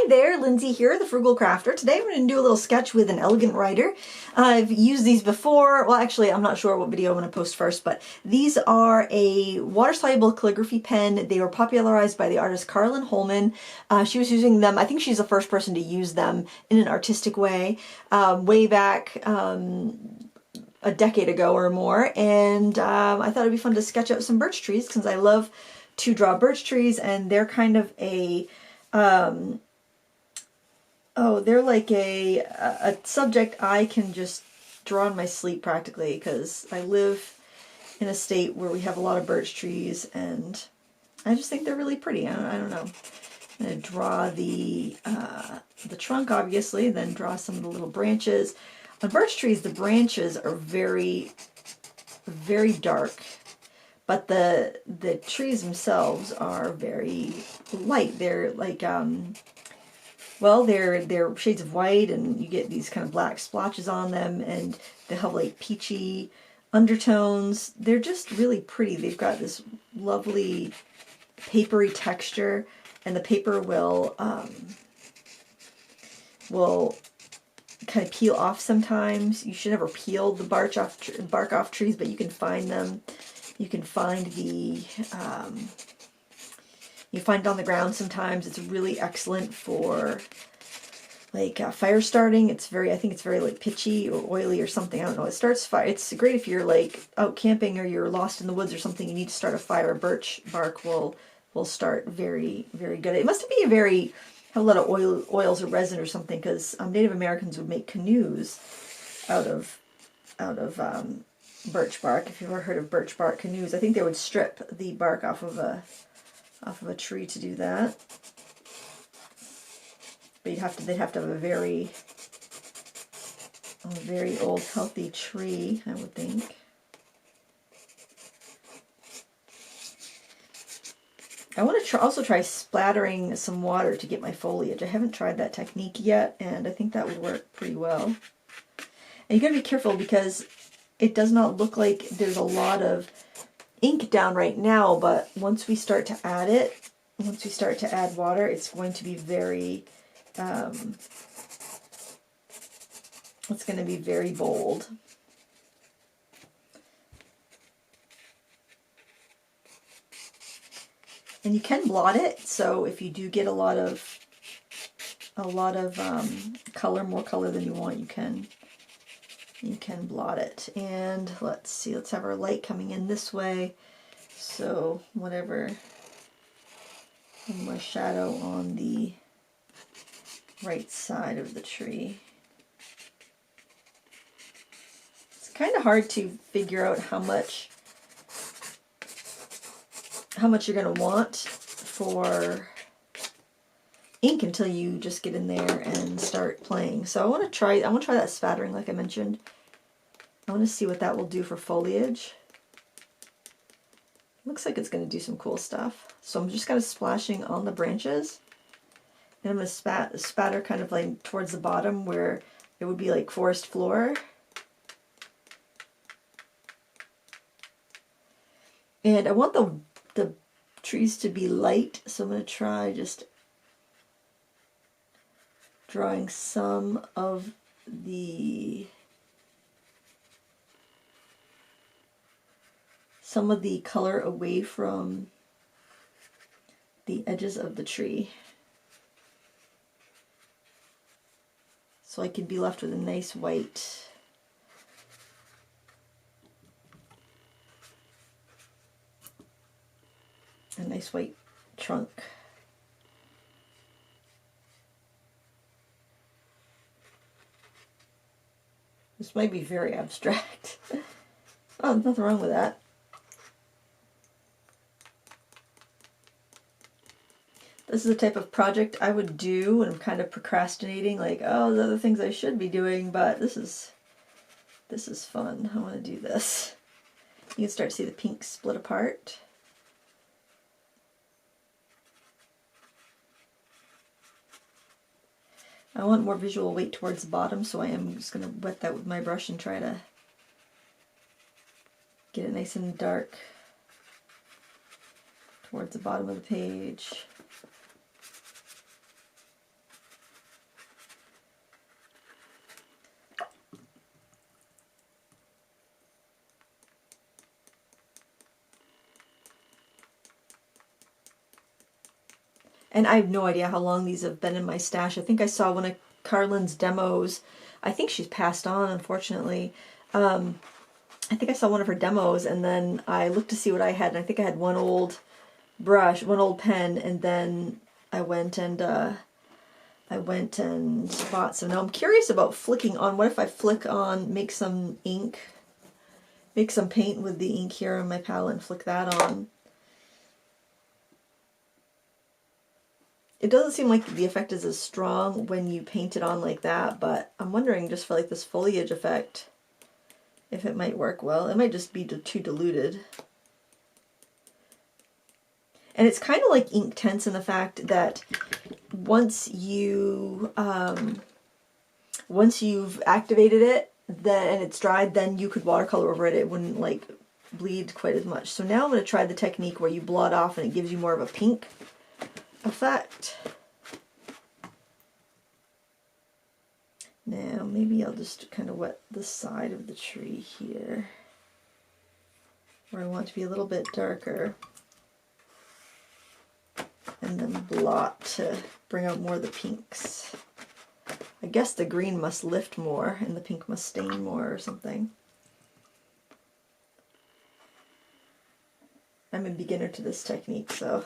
Hi there, Lindsay here, the Frugal Crafter. Today I'm going to do a little sketch with an elegant writer. I've used these before. Well, actually, I'm not sure what video I'm going to post first, but these are a water-soluble calligraphy pen. They were popularized by the artist Carolyn Holman. She was using them, I think she's the first person to use them in an artistic way, way back a decade ago or more, and I thought it'd be fun to sketch out some birch trees because I love to draw birch trees, and they're kind of a they're like a subject I can just draw in my sleep practically, because I live in a state where we have a lot of birch trees and I just think they're really pretty. I don't know. I'm going to draw the trunk, obviously, then draw some of the little branches. On birch trees, the branches are very, very dark, but the trees themselves are very light. They're like well, they're shades of white, and you get these kind of black splotches on them, and they have like peachy undertones. They're just really pretty. They've got this lovely papery texture, and the paper will kind of peel off sometimes. You should never peel the bark off trees, but you can find them. You can find the you find it on the ground sometimes. It's really excellent for like fire starting. It's very, I think it's very like pitchy or oily or something. I don't know. It starts fire. It's great if you're like out camping or you're lost in the woods or something. You need to start a fire. Birch bark will start very, very good. It must be have a lot of oils or resin or something, because Native Americans would make canoes out of birch bark. If you've ever heard of birch bark canoes, I think they would strip the bark off of a tree to do that. But they'd have to have a very old healthy tree, I would think. I want to also try splattering some water to get my foliage. I haven't tried that technique yet, and I think that would work pretty well. And you got to be careful, because it does not look like there's a lot of ink down right now, but once we start to add water, it's going to be very it's going to be very bold. And you can blot it, so if you do get a lot of color, more color than you want, you can blot it. And let's see, let's have our light coming in this way, so whatever, my shadow on the right side of the tree. It's kind of hard to figure out how much you're going to want for ink until you just get in there and start playing. So I want to try that spattering, like I mentioned. I want to see what that will do for foliage. Looks like it's going to do some cool stuff. So I'm just kind of splashing on the branches, and I'm going to spatter kind of like towards the bottom where it would be like forest floor. And I want the trees to be light, so I'm going to try just drawing some of the color away from the edges of the tree, so I can be left with a nice white trunk. This might be very abstract. Oh, nothing wrong with that. This is the type of project I would do when I'm kind of procrastinating, like, oh, there's other things I should be doing, but this is fun. I want to do this. You can start to see the pink split apart. I want more visual weight towards the bottom, so I am just going to wet that with my brush and try to get it nice and dark towards the bottom of the page. And I have no idea how long these have been in my stash. I think I saw one of Carlin's demos. I think she's passed on, unfortunately. I think I saw one of her demos, and then I looked to see what I had, and I think I had one old brush, one old pen, and then I went and bought some. Now I'm curious about flicking on. What if I flick on, make some ink, make some paint with the ink here on my palette and flick that on? It doesn't seem like the effect is as strong when you paint it on like that, but I'm wondering just for like this foliage effect, if it might work well. It might just be too diluted. And it's kind of like Inktense in the fact that once you've activated it, then and it's dried, then you could watercolor over it. It wouldn't like bleed quite as much. So now I'm going to try the technique where you blot off and it gives you more of a pink effect. Now maybe I'll just kind of wet the side of the tree here, where I want to be a little bit darker, and then blot to bring out more of the pinks. I guess the green must lift more and the pink must stain more or something. I'm a beginner to this technique, so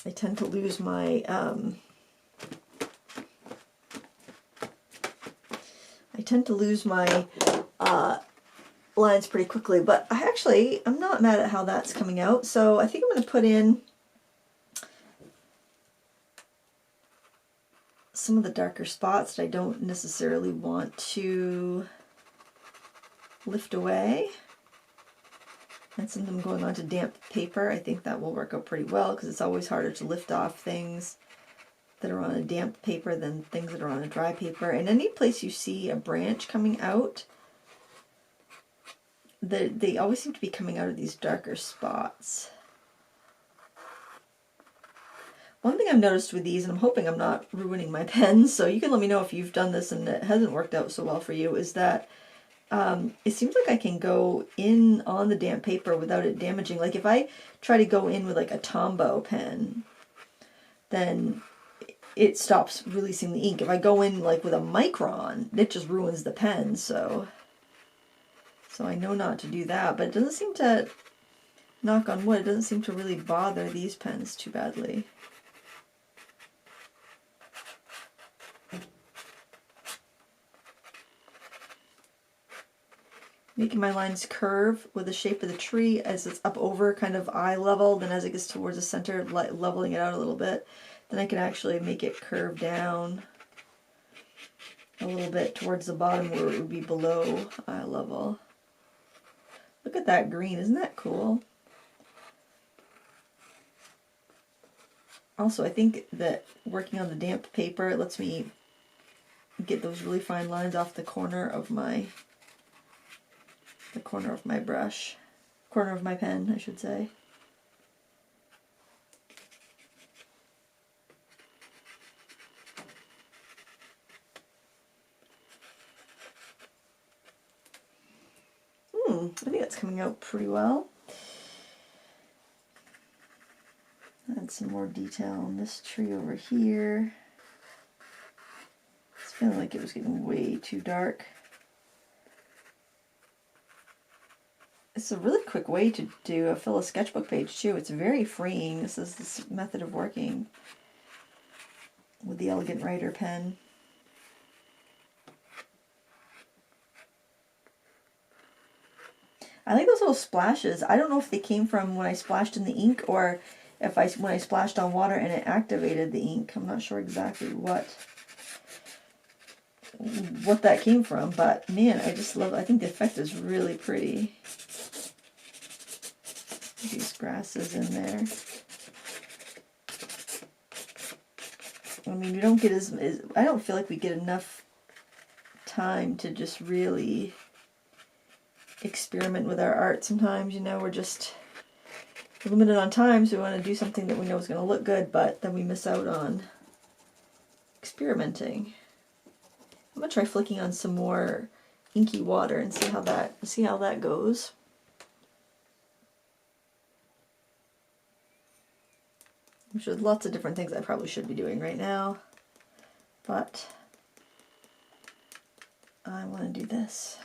I tend to lose my lines pretty quickly, but I'm not mad at how that's coming out. So I think I'm going to put in some of the darker spots that I don't necessarily want to lift away. And some of them going onto damp paper. I think that will work out pretty well because it's always harder to lift off things that are on a damp paper than things that are on a dry paper. And any place you see a branch coming out, they always seem to be coming out of these darker spots. One thing I've noticed with these, and I'm hoping I'm not ruining my pens, so you can let me know if you've done this and it hasn't worked out so well for you, is that it seems like I can go in on the damp paper without it damaging. Like if I try to go in with like a Tombow pen, then it stops releasing the ink. If I go in like with a Micron, it just ruins the pen. So I know not to do that, but it doesn't seem to, knock on wood, it doesn't seem to really bother these pens too badly. Making my lines curve with the shape of the tree as it's up over kind of eye level, then as it gets towards the center, leveling it out a little bit, then I can actually make it curve down a little bit towards the bottom where it would be below eye level. Look at that green, isn't that cool? Also, I think that working on the damp paper, it lets me get those really fine lines off the corner of my brush, corner of my pen, I should say. I think that's coming out pretty well. Add some more detail on this tree over here. It's feeling like it was getting way too dark. It's a really quick way to fill a sketchbook page too. It's very freeing. This is this method of working with the Elegant Writer pen. I like those little splashes. I don't know if they came from when I splashed in the ink or if when I splashed on water and it activated the ink. I'm not sure exactly what that came from, but man, I just love it. I think the effect is really pretty. These grasses in there. I mean, we don't get I don't feel like we get enough time to just really experiment with our art sometimes. You know, we're just limited on time, so we want to do something that we know is going to look good, but then we miss out on experimenting. I'm going to try flicking on some more inky water and see how that goes. which is lots of different things I probably should be doing right now, but I want to do this.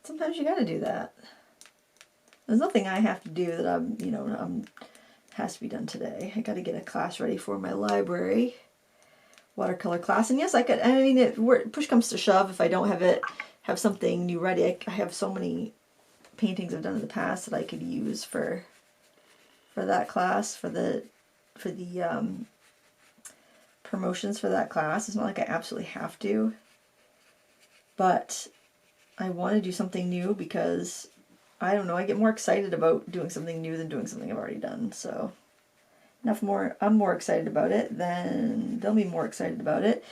Sometimes you got to do that. There's nothing I have to do that has to be done today. I got to get a class ready for my library, watercolor class. And yes, I could. I mean, push comes to shove, if I don't have something new ready, I have so many paintings I've done in the past that I could use for that class, for the promotions for that class. It's not like I absolutely have to, but I want to do something new because I don't know, I get more excited about doing something new than doing something I've already done. So I'm more excited about it, then they'll be more excited about it.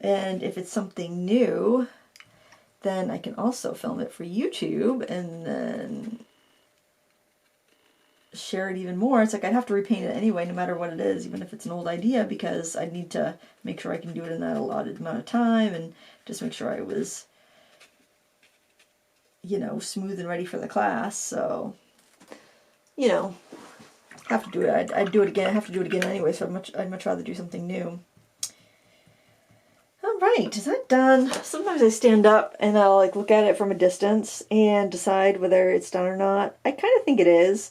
And if it's something new, then I can also film it for YouTube and then share it even more. It's like I'd have to repaint it anyway, no matter what it is, even if it's an old idea, because I need to make sure I can do it in that allotted amount of time and just make sure I was, smooth and ready for the class. So, have to do it. I'd do it again. I have to do it again anyway, so I'd much rather do something new. All right, is that done? Sometimes I stand up and I'll look at it from a distance and decide whether it's done or not. I kind of think it is.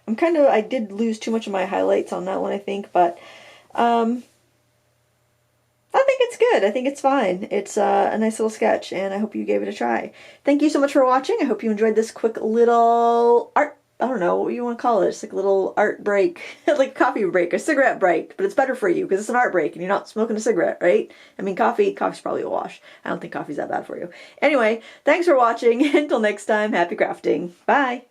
I did lose too much of my highlights on that one, I think, but I think it's good. I think it's fine. It's a nice little sketch, and I hope you gave it a try. Thank you so much for watching. I hope you enjoyed this quick little art, I don't know what you want to call it. It's like a little art break, like a coffee break, a cigarette break, but it's better for you because it's an art break and you're not smoking a cigarette, right? I mean, coffee's probably a wash. I don't think coffee's that bad for you. Anyway, thanks for watching. Until next time, happy crafting. Bye.